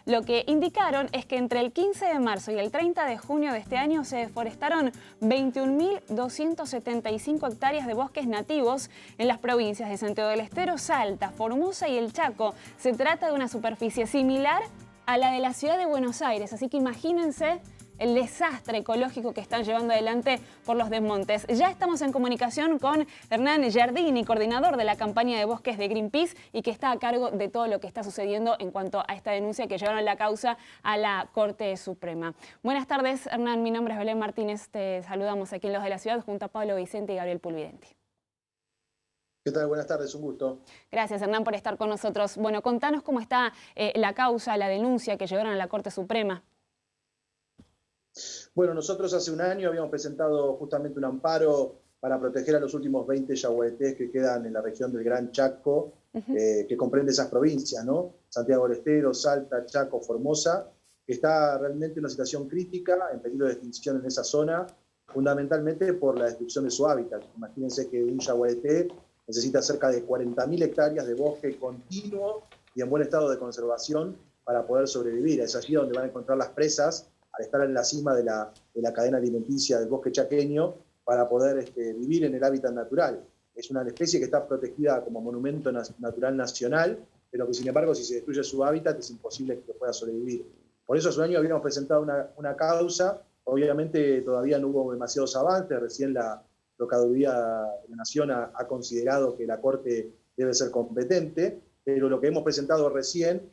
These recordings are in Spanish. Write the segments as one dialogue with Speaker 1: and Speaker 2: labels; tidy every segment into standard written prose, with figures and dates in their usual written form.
Speaker 1: Lo que indicaron es que entre el 15 de marzo y el 30 de junio de este año se deforestaron 21.275 hectáreas de bosques nativos en las provincias de Santiago del Estero, Salta, Formosa y el Chaco. Se trata de una superficie similar a la de la ciudad de Buenos Aires, así que imagínense el desastre ecológico que están llevando adelante por los desmontes. Ya estamos en comunicación con Hernán Giardini, coordinador de la campaña de bosques de Greenpeace y que está a cargo de todo lo que está sucediendo en cuanto a esta denuncia que llevaron la causa a la Corte Suprema. Buenas tardes, Hernán. Mi nombre es Belén Martínez. Te saludamos aquí en Los de la Ciudad junto a Pablo Vicente y Gabriel Pulvidenti.
Speaker 2: ¿Qué tal? Buenas tardes, un gusto.
Speaker 1: Gracias, Hernán, por estar con nosotros. Bueno, contanos cómo está la causa, la denuncia que llevaron a la Corte Suprema.
Speaker 2: Bueno, nosotros hace un año habíamos presentado justamente un amparo para proteger a los últimos 20 yaguaretés que quedan en la región del Gran Chaco, que comprende esas provincias, ¿no? Santiago del Estero, Salta, Chaco, Formosa, que está realmente en una situación crítica, en peligro de extinción en esa zona, fundamentalmente por la destrucción de su hábitat. Imagínense que un yaguareté necesita cerca de 40.000 hectáreas de bosque continuo y en buen estado de conservación para poder sobrevivir. Es allí donde van a encontrar las presas, al estar en la cima de la cadena alimenticia del bosque chaqueño, para poder vivir en el hábitat natural. Es una especie que está protegida como monumento natural nacional, pero que sin embargo si se destruye su hábitat es imposible que pueda sobrevivir. Por eso hace un año habíamos presentado una causa, obviamente todavía no hubo demasiados avances, recién la Procuraduría de la Nación ha considerado que la Corte debe ser competente, pero lo que hemos presentado recién,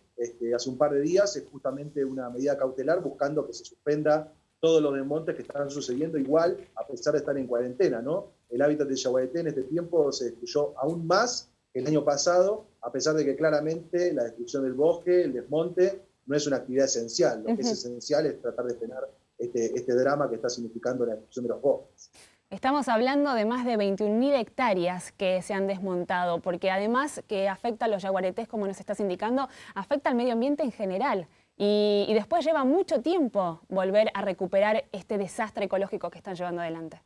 Speaker 2: hace un par de días, es justamente una medida cautelar buscando que se suspenda todos los desmontes que están sucediendo igual a pesar de estar en cuarentena, ¿no? El hábitat de yaguareté en este tiempo se destruyó aún más que el año pasado, a pesar de que claramente la destrucción del bosque, el desmonte, no es una actividad esencial. Lo que es esencial es tratar de frenar este drama que está significando la destrucción de los bosques.
Speaker 1: Estamos hablando de más de 21.000 hectáreas que se han desmontado, porque además que afecta a los yaguaretés, como nos estás indicando, afecta al medio ambiente en general. Y después lleva mucho tiempo volver a recuperar este desastre ecológico que están llevando adelante.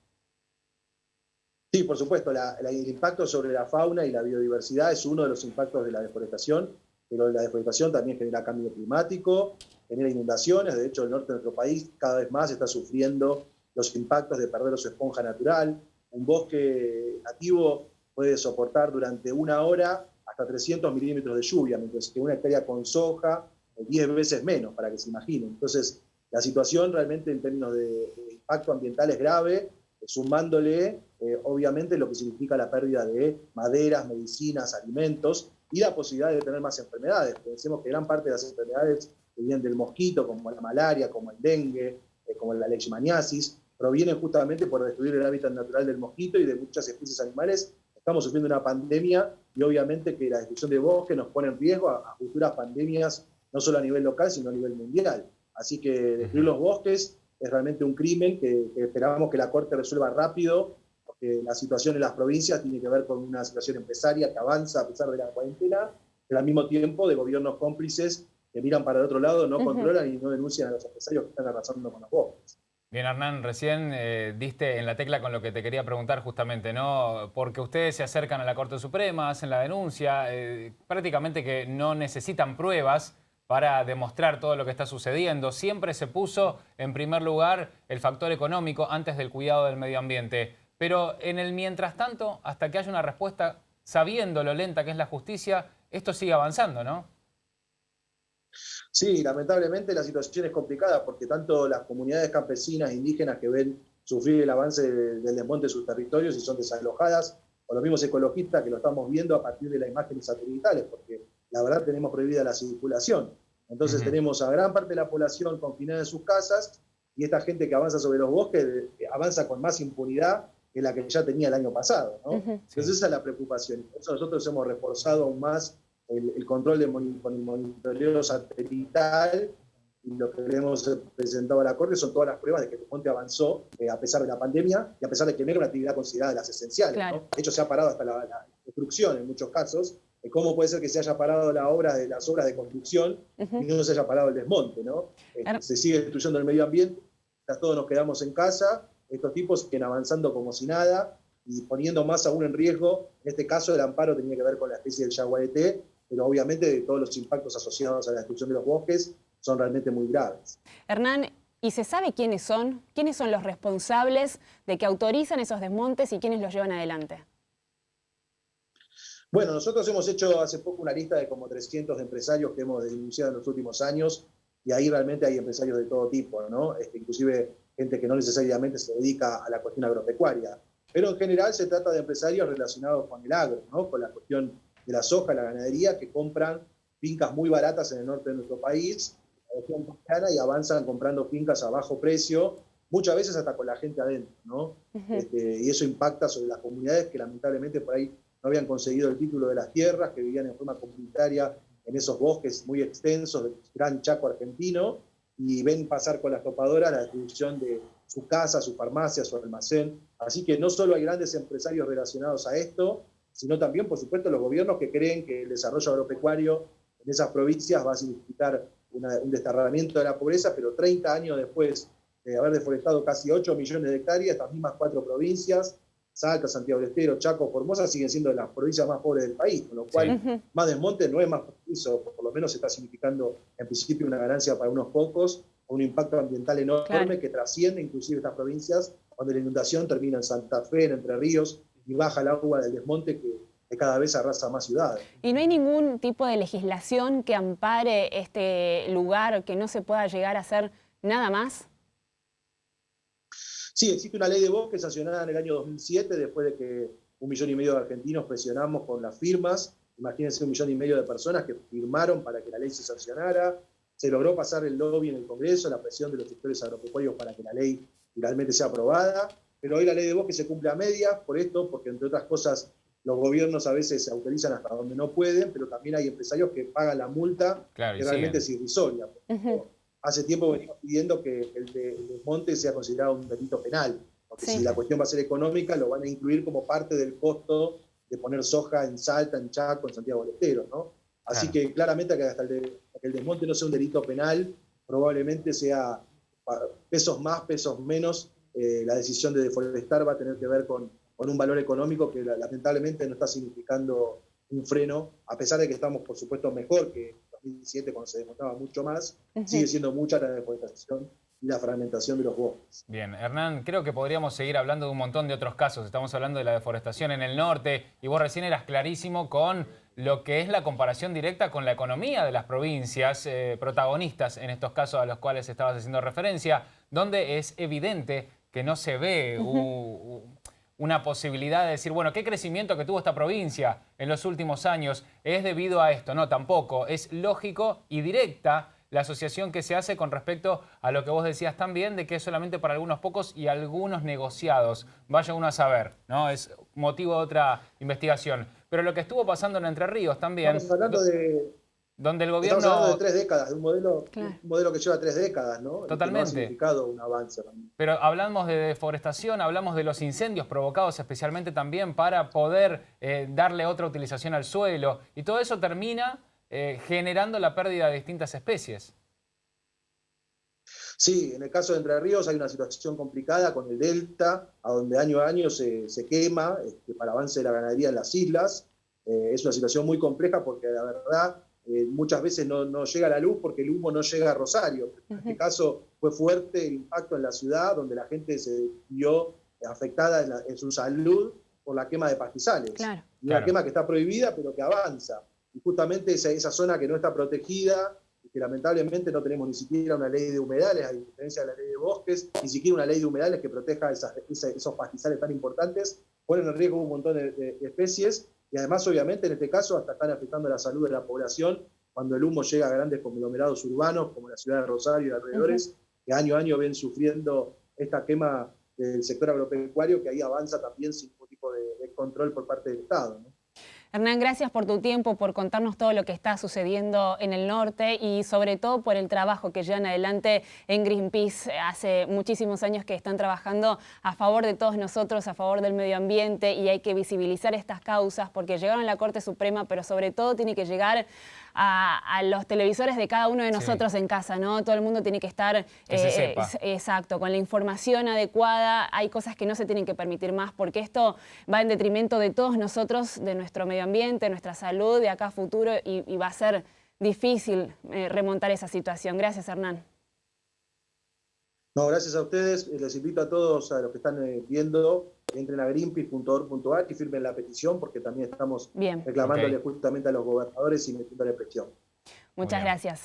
Speaker 2: Sí, por supuesto, el impacto sobre la fauna y la biodiversidad es uno de los impactos de la deforestación, pero la deforestación también genera cambio climático, genera inundaciones. De hecho, el norte de nuestro país cada vez más está sufriendo los impactos de perder su esponja natural. Un bosque nativo puede soportar durante una hora hasta 300 milímetros de lluvia, mientras que una hectárea con soja 10 veces menos, para que se imaginen. Entonces, la situación realmente en términos de impacto ambiental es grave, sumándole obviamente lo que significa la pérdida de maderas, medicinas, alimentos y la posibilidad de tener más enfermedades. Pensemos que gran parte de las enfermedades que vienen del mosquito, como la malaria, como el dengue, como la leishmaniasis, provienen justamente por destruir el hábitat natural del mosquito y de muchas especies animales. Estamos sufriendo una pandemia y obviamente que la destrucción de bosque nos pone en riesgo a futuras pandemias, no solo a nivel local, sino a nivel mundial. Así que destruir los bosques es realmente un crimen que esperamos que la Corte resuelva rápido, porque la situación en las provincias tiene que ver con una situación empresaria que avanza a pesar de la cuarentena, pero al mismo tiempo de gobiernos cómplices que miran para el otro lado, no controlan y no denuncian a los empresarios que están arrasando con los bosques.
Speaker 3: Bien, Hernán, recién diste en la tecla con lo que te quería preguntar justamente, ¿no? Porque ustedes se acercan a la Corte Suprema, hacen la denuncia, prácticamente que no necesitan pruebas para demostrar todo lo que está sucediendo. Siempre se puso en primer lugar el factor económico antes del cuidado del medio ambiente. Pero en el mientras tanto, hasta que haya una respuesta, sabiendo lo lenta que es la justicia, esto sigue avanzando, ¿no?
Speaker 2: Sí, lamentablemente la situación es complicada porque tanto las comunidades campesinas e indígenas que ven sufrir el avance del desmonte de sus territorios y son desalojadas, o los mismos ecologistas que lo estamos viendo a partir de las imágenes satelitales, porque la verdad tenemos prohibida la circulación. Entonces tenemos a gran parte de la población confinada en sus casas y esta gente que avanza sobre los bosques avanza con más impunidad que la que ya tenía el año pasado, ¿no? Entonces esa es la preocupación. Por eso nosotros hemos reforzado aún más el control con el monitoreo satelital, y lo que le hemos presentado a la Corte son todas las pruebas de que el desmonte avanzó a pesar de la pandemia y a pesar de que no era una actividad considerada de las esenciales. Claro. ¿No? De hecho, se ha parado hasta la construcción en muchos casos. ¿Cómo puede ser que se haya parado las obras de construcción y no se haya parado el desmonte, ¿no? Se sigue destruyendo el medio ambiente, todos nos quedamos en casa, estos tipos siguen avanzando como si nada y poniendo más aún en riesgo. En este caso el amparo tenía que ver con la especie del yaguareté, pero obviamente de todos los impactos asociados a la destrucción de los bosques, son realmente muy graves.
Speaker 1: Hernán, ¿y se sabe quiénes son? ¿Quiénes son los responsables de que autorizan esos desmontes y quiénes los llevan adelante?
Speaker 2: Bueno, nosotros hemos hecho hace poco una lista de como 300 empresarios que hemos denunciado en los últimos años, y ahí realmente hay empresarios de todo tipo, ¿no? Inclusive gente que no necesariamente se dedica a la cuestión agropecuaria. Pero en general se trata de empresarios relacionados con el agro, ¿no? Con la cuestión de la soja, la ganadería, que compran fincas muy baratas en el norte de nuestro país, la región pampeana, y avanzan comprando fincas a bajo precio, muchas veces hasta con la gente adentro, ¿no? Y eso impacta sobre las comunidades que lamentablemente por ahí no habían conseguido el título de las tierras, que vivían en forma comunitaria en esos bosques muy extensos del Gran Chaco argentino, y ven pasar con las topadoras la destrucción de su casa, su farmacia, su almacén. Así que no solo hay grandes empresarios relacionados a esto, sino también, por supuesto, los gobiernos que creen que el desarrollo agropecuario en esas provincias va a significar un desterramiento de la pobreza, pero 30 años después de haber deforestado casi 8 millones de hectáreas, estas mismas 4 provincias, Salta, Santiago del Estero, Chaco, Formosa, siguen siendo de las provincias más pobres del país, con lo cual más desmonte no es más preciso, por lo menos está significando en principio una ganancia para unos pocos, un impacto ambiental enorme que trasciende inclusive estas provincias, cuando la inundación termina en Santa Fe, en Entre Ríos, y baja el agua del desmonte que cada vez arrasa más ciudades.
Speaker 1: ¿Y no hay ningún tipo de legislación que ampare este lugar, que no se pueda llegar a hacer nada más?
Speaker 2: Sí, existe una ley de bosques sancionada en el año 2007, después de que 1,5 millones de argentinos presionamos con las firmas. Imagínense 1,5 millones de personas que firmaron para que la ley se sancionara. Se logró pasar el lobby en el Congreso, la presión de los sectores agropecuarios para que la ley finalmente sea aprobada. Pero hoy la ley de bosques se cumple a medias por esto, porque entre otras cosas los gobiernos a veces se autorizan hasta donde no pueden, pero también hay empresarios que pagan la multa, que realmente es irrisoria. Hace tiempo venimos pidiendo que el desmonte sea considerado un delito penal, porque si la cuestión va a ser económica, lo van a incluir como parte del costo de poner soja en Salta, en Chaco, en Santiago del Estero, ¿no? Así que claramente que hasta que el desmonte no sea un delito penal, probablemente sea pesos más, pesos menos, la decisión de deforestar va a tener que ver con un valor económico que lamentablemente no está significando un freno, a pesar de que estamos, por supuesto, mejor que en 2017, cuando se demostraba mucho más, sigue siendo mucha la deforestación y la fragmentación de los bosques.
Speaker 3: Bien, Hernán, creo que podríamos seguir hablando de un montón de otros casos. Estamos hablando de la deforestación en el norte y vos recién eras clarísimo con lo que es la comparación directa con la economía de las provincias protagonistas en estos casos a los cuales estabas haciendo referencia, donde es evidente que no se ve una posibilidad de decir, bueno, ¿qué crecimiento que tuvo esta provincia en los últimos años es debido a esto? No, tampoco. Es lógico y directa la asociación que se hace con respecto a lo que vos decías también, de que es solamente para algunos pocos y algunos negociados. Vaya uno a saber, ¿no? Es motivo de otra investigación. Pero lo que estuvo pasando en Entre Ríos también...
Speaker 2: Estamos hablando donde el gobierno... Estamos hablando de 3 décadas, de un modelo que lleva 3 décadas, ¿no?
Speaker 3: Totalmente.
Speaker 2: Que no ha significado un avance.
Speaker 3: Pero hablamos de deforestación, hablamos de los incendios provocados especialmente también para poder darle otra utilización al suelo. Y todo eso termina generando la pérdida de distintas especies.
Speaker 2: Sí, en el caso de Entre Ríos hay una situación complicada con el delta, a donde año a año se quema para avance de la ganadería en las islas. Es una situación muy compleja porque la verdad muchas veces no llega la luz porque el humo no llega a Rosario. En este caso fue fuerte el impacto en la ciudad, donde la gente se vio afectada en su salud por la quema de pastizales.
Speaker 1: Claro.
Speaker 2: Y una quema que está prohibida pero que avanza. Y justamente esa zona que no está protegida, que lamentablemente no tenemos ni siquiera una ley de humedales, a diferencia de la ley de bosques, ni siquiera una ley de humedales que proteja esos pastizales tan importantes, ponen en riesgo un montón de especies, y además obviamente en este caso hasta están afectando la salud de la población cuando el humo llega a grandes conglomerados urbanos como la ciudad de Rosario y alrededores, que año a año ven sufriendo esta quema del sector agropecuario, que ahí avanza también sin ningún tipo de control por parte del Estado, ¿no?
Speaker 1: Hernán, gracias por tu tiempo, por contarnos todo lo que está sucediendo en el norte y sobre todo por el trabajo que llevan adelante en Greenpeace. Hace muchísimos años que están trabajando a favor de todos nosotros, a favor del medio ambiente, y hay que visibilizar estas causas porque llegaron a la Corte Suprema, pero sobre todo tiene que llegar a los televisores de cada uno de nosotros en casa, ¿no? Todo el mundo tiene que estar exacto, con la información adecuada. Hay cosas que no se tienen que permitir más porque esto va en detrimento de todos nosotros, de nuestro medio ambiente, de nuestra salud, de acá a futuro, y va a ser difícil remontar esa situación. Gracias, Hernán.
Speaker 2: No, gracias a ustedes. Les invito a todos, a los que están viendo, que entren a greenpeace.org.ar y firmen la petición, porque también estamos reclamándole justamente a los gobernadores y metiéndole presión.
Speaker 1: Muchas gracias.